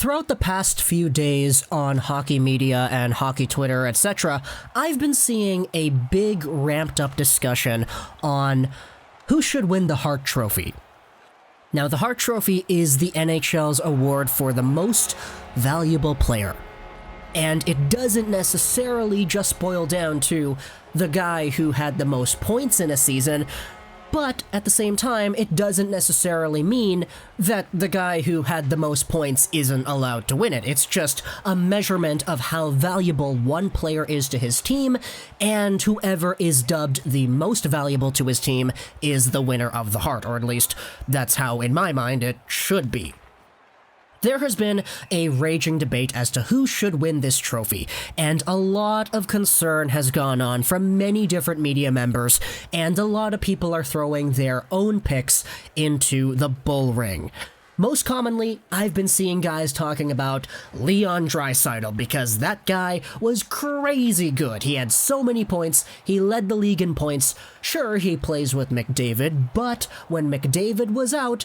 throughout the past few days on hockey media and hockey Twitter, etc., I've been seeing a big ramped up discussion on who should win the Hart Trophy. Now, the Hart Trophy is the NHL's award for the most valuable player. And it doesn't necessarily just boil down to the guy who had the most points in a season, but at the same time, it doesn't necessarily mean that the guy who had the most points isn't allowed to win it. It's just a measurement of how valuable one player is to his team, and whoever is dubbed the most valuable to his team is the winner of the Hart, or at least that's how, in my mind, it should be. There has been a raging debate as to who should win this trophy, and a lot of concern has gone on from many different media members, and a lot of people are throwing their own picks into the bull ring. Most commonly, I've been seeing guys talking about Leon Draisaitl because that guy was crazy good. He had so many points, he led the league in points. Sure, he plays with McDavid, but when McDavid was out,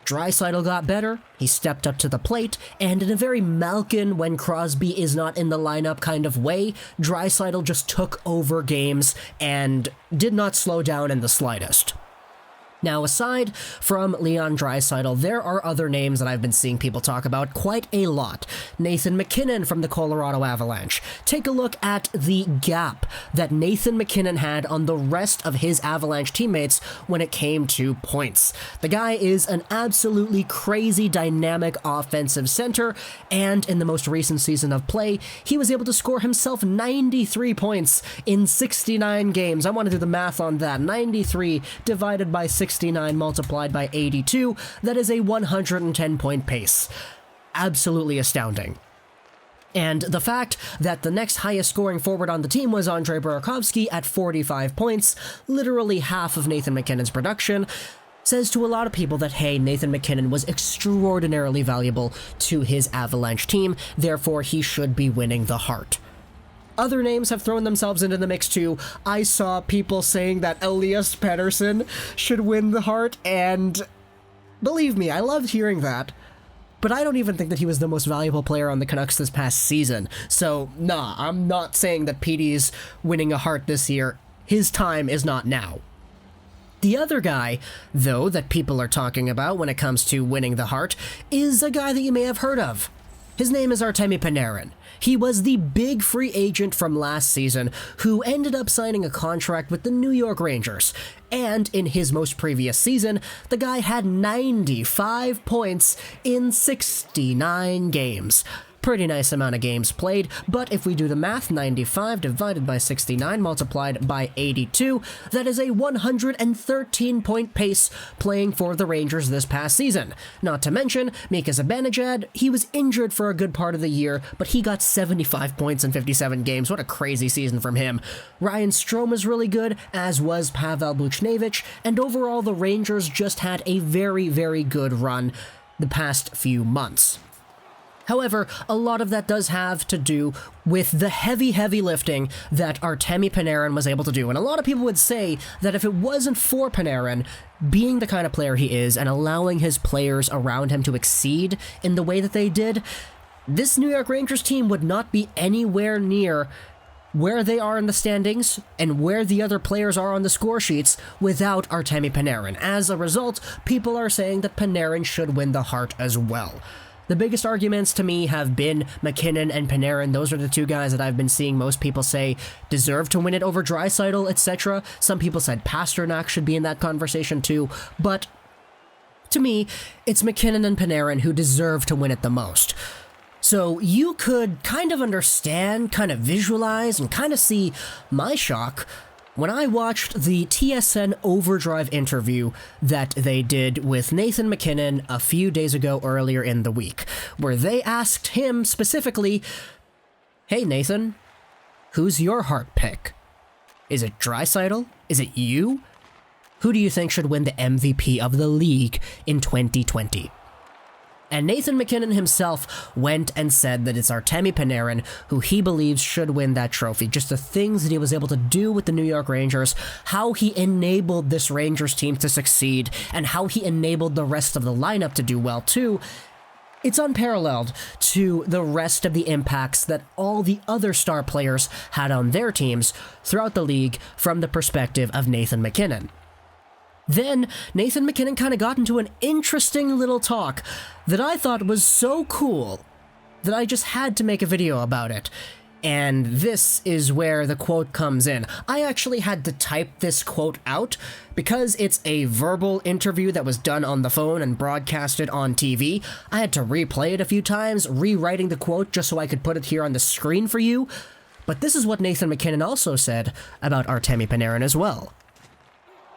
Draisaitl got better, he stepped up to the plate, and in a very Malkin when Crosby is not in the lineup kind of way, Draisaitl just took over games and did not slow down in the slightest. Now, aside from Leon Draisaitl, there are other names that I've been seeing people talk about quite a lot. Nathan MacKinnon from the Colorado Avalanche. Take a look at the gap that Nathan MacKinnon had on the rest of his Avalanche teammates when it came to points. The guy is an absolutely crazy dynamic offensive center, and in the most recent season of play, he was able to score himself 93 points in 69 games. I want to do the math on that. 93 divided by 69 multiplied by 82, that is a 110-point pace. Absolutely astounding. And the fact that the next highest scoring forward on the team was Andrei Burakovsky at 45 points, literally half of Nathan MacKinnon's production, says to a lot of people that, hey, Nathan MacKinnon was extraordinarily valuable to his Avalanche team, therefore he should be winning the Hart. Other names have thrown themselves into the mix too. I saw people saying that Elias Pettersson should win the Hart, and believe me, I loved hearing that. But I don't even think that he was the most valuable player on the Canucks this past season. So, nah, I'm not saying that Petey's winning a Hart this year. His time is not now. The other guy, though, that people are talking about when it comes to winning the Hart is a guy that you may have heard of. His name is Artemi Panarin. He was the big free agent from last season who ended up signing a contract with the New York Rangers. And in his most previous season, the guy had 95 points in 69 games. Pretty nice amount of games played, but if we do the math, 95 divided by 69 multiplied by 82, that is a 113-point pace playing for the Rangers this past season. Not to mention, Mika Zibanejad, he was injured for a good part of the year, but he got 75 points in 57 games. What a crazy season from him. Ryan Strome was really good, as was Pavel Buchnevich, and overall the Rangers just had a very, very good run the past few months. However, a lot of that does have to do with the heavy lifting that Artemi Panarin was able to do. And a lot of people would say that if it wasn't for Panarin being the kind of player he is and allowing his players around him to exceed in the way that they did, this New York Rangers team would not be anywhere near where they are in the standings and where the other players are on the score sheets without Artemi Panarin. As a result, people are saying that Panarin should win the Hart as well. The biggest arguments to me have been MacKinnon and Panarin. Those are the two guys that I've been seeing most people say deserve to win it over Draisaitl, etc. Some people said Pasternak should be in that conversation too, but to me, it's MacKinnon and Panarin who deserve to win it the most. So you could kind of understand, kind of visualize, and kind of see my shock when I watched the TSN Overdrive interview that they did with Nathan MacKinnon a few days ago earlier in the week, where they asked him specifically, hey Nathan, who's your Hart pick? Is it Draisaitl? Is it you? Who do you think should win the MVP of the league in 2020? And Nathan MacKinnon himself went and said that it's Artemi Panarin who he believes should win that trophy. Just the things that he was able to do with the New York Rangers, how he enabled this Rangers team to succeed, and how he enabled the rest of the lineup to do well too. It's unparalleled to the rest of the impacts that all the other star players had on their teams throughout the league from the perspective of Nathan MacKinnon. Then, Nathan MacKinnon kind of got into an interesting little talk that I thought was so cool that I just had to make a video about it. And this is where the quote comes in. I actually had to type this quote out because it's a verbal interview that was done on the phone and broadcasted on TV. I had to replay it a few times, rewriting the quote just so I could put it here on the screen for you. But this is what Nathan MacKinnon also said about Artemi Panarin as well.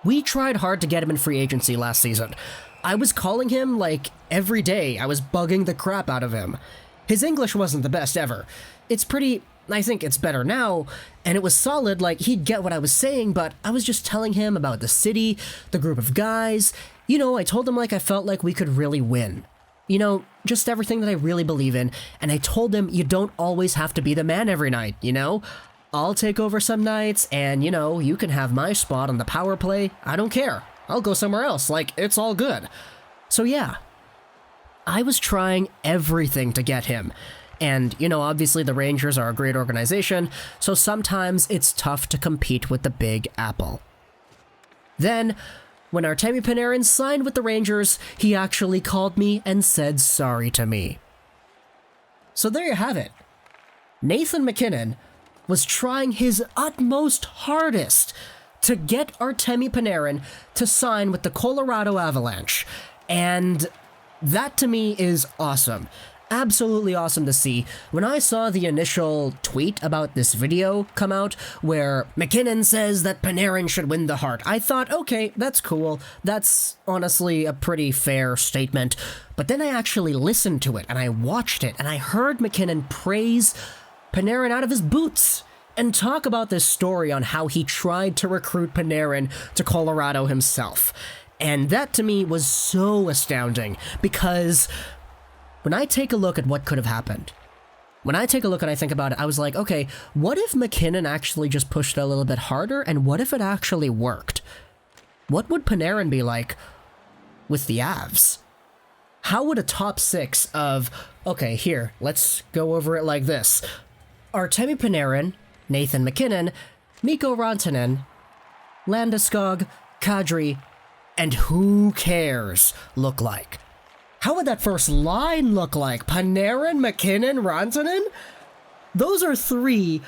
We tried hard to get him in free agency last season. I was calling him like every day. I was bugging the crap out of him. His English wasn't the best ever. I think it's better now, and it was solid, like he'd get what I was saying, but I was just telling him about the city, the group of guys. I told him like I felt like we could really win. Just everything that I really believe in, and I told him you don't always have to be the man every night, I'll take over some nights, and, you can have my spot on the power play. I don't care. I'll go somewhere else. Like, it's all good. So, yeah. I was trying everything to get him. And, obviously the Rangers are a great organization, so sometimes it's tough to compete with the Big Apple. Then, when Artemi Panarin signed with the Rangers, he actually called me and said sorry to me. So there you have it. Nathan MacKinnon was trying his utmost hardest to get Artemi Panarin to sign with the Colorado Avalanche. And that to me is awesome. Absolutely awesome to see. When I saw the initial tweet about this video come out where MacKinnon says that Panarin should win the Hart, I thought, okay, that's cool. That's honestly a pretty fair statement. But then I actually listened to it and I watched it and I heard MacKinnon praise Panarin out of his boots and talk about this story on how he tried to recruit Panarin to Colorado himself. And that to me was so astounding because when I take a look at what could have happened, when I take a look and I think about it, I was like, okay, what if MacKinnon actually just pushed it a little bit harder, and what if it actually worked? What would Panarin be like with the Avs? How would a top six of, okay, here, let's go over it like this. Artemi Panarin, Nathan MacKinnon, Mikko Rantanen, Landeskog, Kadri, and who cares look like? How would that first line look like? Panarin, MacKinnon, Rantanen? Those are three,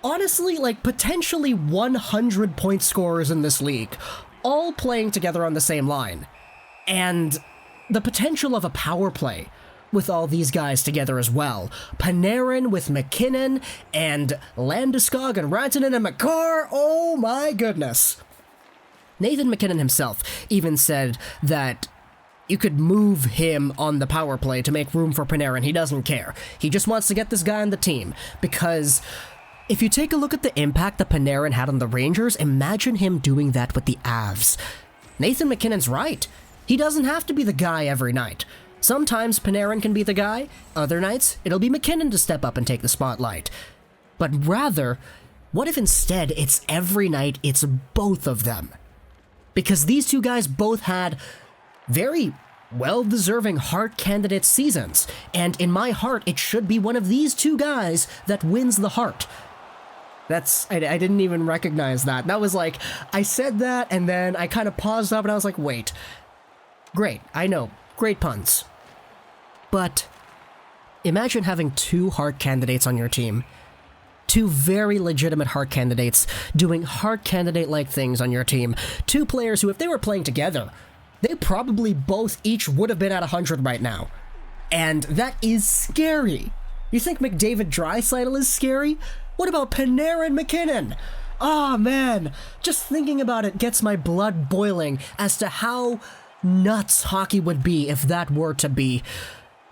honestly, like potentially 100-point scorers in this league, all playing together on the same line. And the potential of a power play with all these guys together as well. Panarin with MacKinnon and Landeskog and Rantanen and Makar. Oh my goodness. Nathan MacKinnon himself even said that you could move him on the power play to make room for Panarin. He doesn't care. He just wants to get this guy on the team. Because if you take a look at the impact that Panarin had on the Rangers, imagine him doing that with the Avs. Nathan MacKinnon's right. He doesn't have to be the guy every night. Sometimes Panarin can be the guy. Other nights, it'll be MacKinnon to step up and take the spotlight. But rather, what if instead it's every night it's both of them? Because these two guys both had very well-deserving Hart candidate seasons, and in my heart, it should be one of these two guys that wins the Hart. I didn't even recognize that. That was like, I said that, and then I kind of paused up, and I was like, wait. Great, I know, great puns. But imagine having two Hart candidates on your team. Two very legitimate Hart candidates doing Hart candidate-like things on your team. Two players who, if they were playing together, they probably both each would have been at 100 right now. And that is scary. You think McDavid Draisaitl is scary? What about Panarin MacKinnon? Ah, man. Just thinking about it gets my blood boiling as to how nuts hockey would be if that were to be.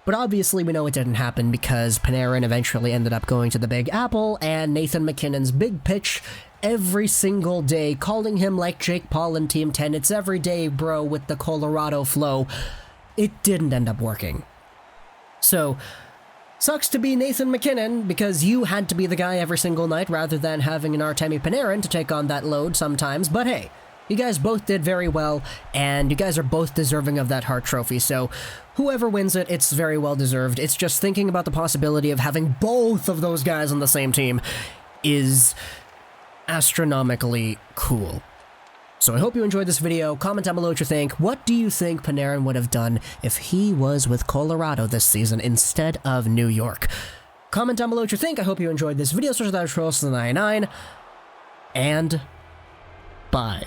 But obviously we know it didn't happen because Panarin eventually ended up going to the Big Apple, and Nathan MacKinnon's big pitch every single day, calling him like Jake Paul in Team 10, it's every day, bro, with the Colorado flow. It didn't end up working. So, sucks to be Nathan MacKinnon, because you had to be the guy every single night rather than having an Artemi Panarin to take on that load sometimes, but hey, You guys both did very well, and you guys are both deserving of that Hart Trophy, so whoever wins it, it's very well deserved. It's just thinking about the possibility of having both of those guys on the same team is astronomically cool. So I hope you enjoyed this video. Comment down below what you think. What do you think Panarin would have done if he was with Colorado this season instead of New York? Comment down below what you think. I hope you enjoyed this video. Search that Trolls 99, and bye.